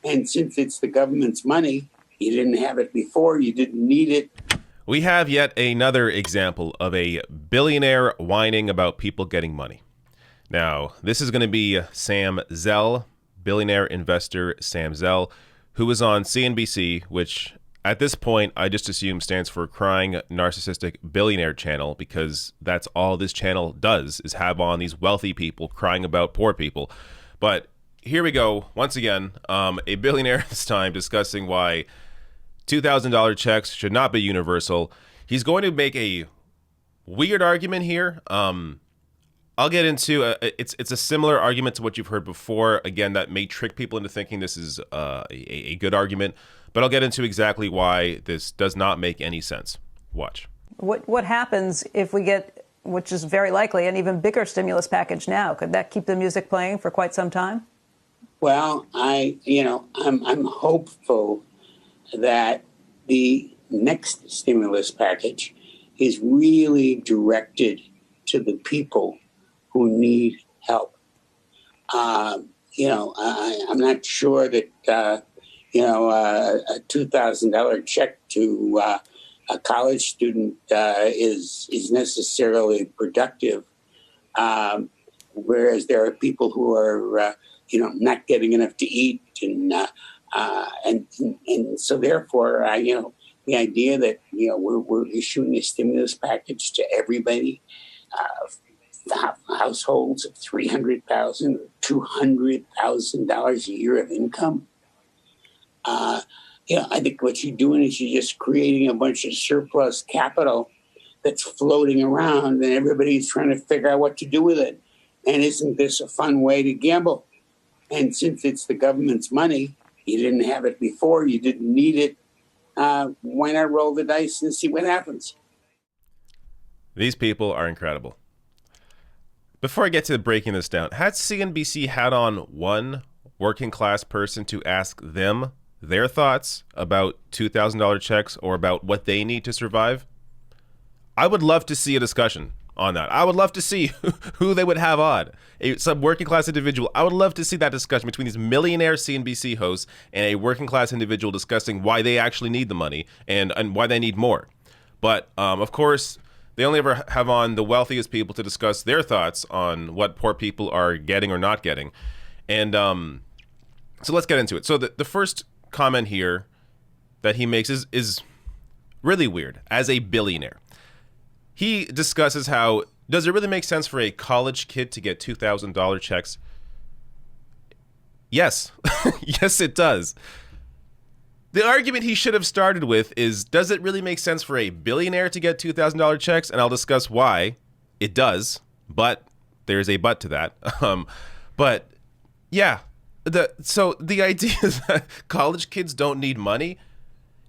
And since it's the government's money, you didn't have it before, you didn't need it. We have yet another example of a billionaire whining about people getting money. Now, this is going to be Sam Zell, billionaire investor Sam Zell, who was on CNBC, which at this point I just assume stands for Crying Narcissistic Billionaire Channel, because that's all this channel does, is have on these wealthy people crying about poor people. But here we go, once again, a billionaire this time discussing why $2,000 checks should not be universal. He's going to make a weird argument here. I'll get into it's a similar argument to what you've heard before. Again, that may trick people into thinking this is a good argument, but I'll get into exactly why this does not make any sense. Watch. What happens if we get, which is very likely, an even bigger stimulus package now? Could that keep the music playing for quite some time? Well, I'm hopeful that the next stimulus package is really directed to the people who need help. I'm not sure that a $2,000 check to a college student is necessarily productive, whereas there are people who are not getting enough to eat, and so therefore the idea that we're issuing a stimulus package to everybody. Households of $300,000 or $200,000 a year of income. I think what you're doing is you're just creating a bunch of surplus capital that's floating around, and everybody's trying to figure out what to do with it. And isn't this a fun way to gamble? And since it's the government's money, you didn't have it before, you didn't need it. Why not roll the dice and see what happens? These people are incredible. Before I get to breaking this down, has CNBC had on one working class person to ask them their thoughts about $2,000 checks or about what they need to survive? I would love to see a discussion on that. I would love to see who they would have on. Some working class individual. I would love to see that discussion between these millionaire CNBC hosts and a working class individual discussing why they actually need the money and why they need more. But of course, they only ever have on the wealthiest people to discuss their thoughts on what poor people are getting or not getting. And so let's get into it. So the first comment here that he makes is really weird. As a billionaire, he discusses how, does it really make sense for a college kid to get $2,000 checks? Yes. Yes, it does. The argument he should have started with is, does it really make sense for a billionaire to get $2,000 checks? And I'll discuss why it does, but there's a but to that. But yeah, so the idea is that college kids don't need money.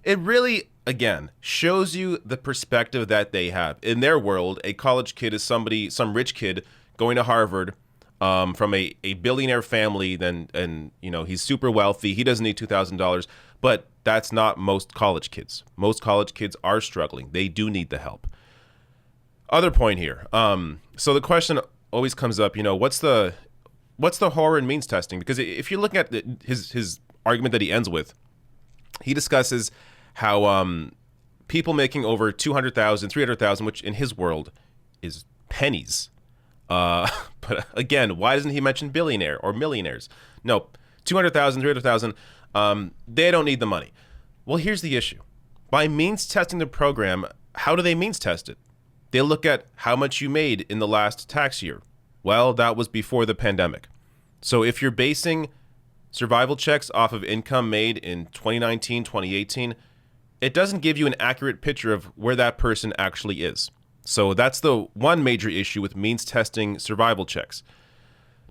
It really, again, shows you the perspective that they have. In their world, a college kid is some rich kid going to Harvard, from a billionaire family, and he's super wealthy. He doesn't need $2,000, but that's not most college kids. Most college kids are struggling. They do need the help. Other point here. So the question always comes up, what's the horror in means testing? Because if you're looking at his argument that he ends with, he discusses how people making over $200,000, $300,000, which in his world is pennies. But again, why doesn't he mention billionaire or millionaires? No, $200,000, $300,000, they don't need the money. Well, here's the issue. By means testing the program, how do they means test it? They look at how much you made in the last tax year. Well, that was before the pandemic. So if you're basing survival checks off of income made in 2019, 2018, it doesn't give you an accurate picture of where that person actually is. So that's the one major issue with means testing survival checks.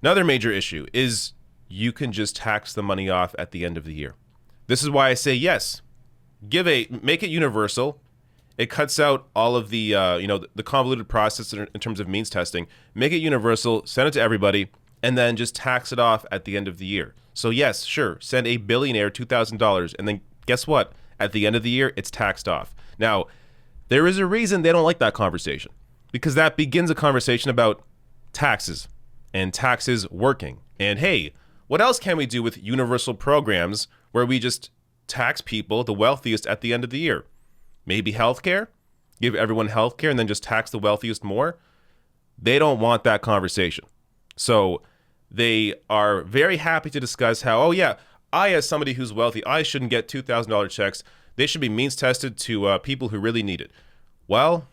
Another major issue is you can just tax the money off at the end of the year. This is why I say yes. Make it universal. It cuts out all of the the convoluted process in terms of means testing. Make it universal, send it to everybody, and then just tax it off at the end of the year. So yes, sure, send a billionaire $2,000, and then guess what? At the end of the year, it's taxed off. Now, there is a reason they don't like that conversation, because that begins a conversation about taxes and taxes working. And hey, What else can we do with universal programs where we just tax people, the wealthiest, at the end of the year? Maybe healthcare? Give everyone healthcare and then just tax the wealthiest more? They don't want that conversation. So they are very happy to discuss how, oh yeah, I, as somebody who's wealthy, I shouldn't get $2,000 checks. They should be means tested to people who really need it. Well,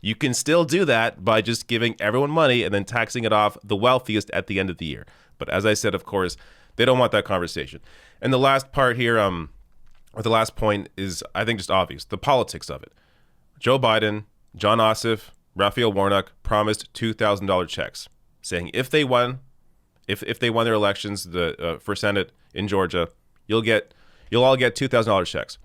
you can still do that by just giving everyone money and then taxing it off the wealthiest at the end of the year. But as I said, of course, they don't want that conversation. And the last part here, or the last point is, I think, just obvious. The politics of it. Joe Biden, John Ossoff, Raphael Warnock promised $2,000 checks, saying if they won their elections for Senate in Georgia, you'll all get $2,000 checks.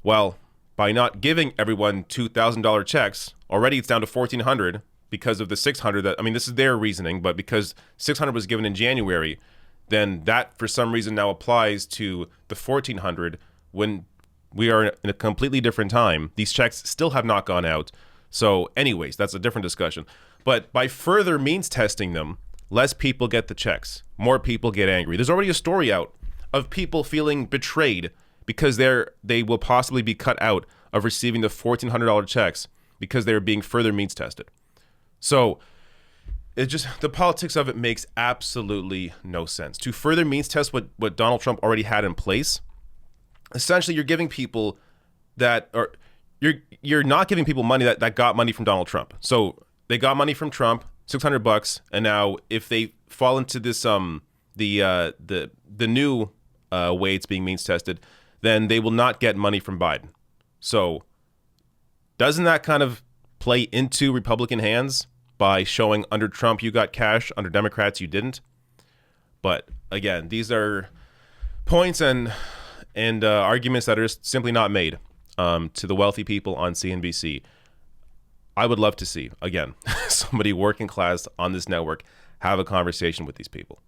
Well, by not giving everyone $2,000 checks, already it's down to $1,400 because of the $600 this is their reasoning, but because $600 was given in January, then that for some reason now applies to the $1,400 when we are in a completely different time. These checks still have not gone out. So anyways, that's a different discussion. But by further means testing them, less people get the checks. More people get angry. There's already a story out of people feeling betrayed because they will possibly be cut out of receiving the $1,400 checks because they're being further means tested. So it just, the politics of it makes absolutely no sense. To further means test what Donald Trump already had in place, essentially you're giving people that, or you're not giving people money that got money from Donald Trump. So they got money from Trump, $600, and now if they fall into this the new way it's being means tested, then they will not get money from Biden. So doesn't that kind of play into Republican hands by showing under Trump you got cash, under Democrats you didn't? But again, these are points and arguments that are just simply not made to the wealthy people on CNBC. I would love to see, again, somebody working class on this network have a conversation with these people.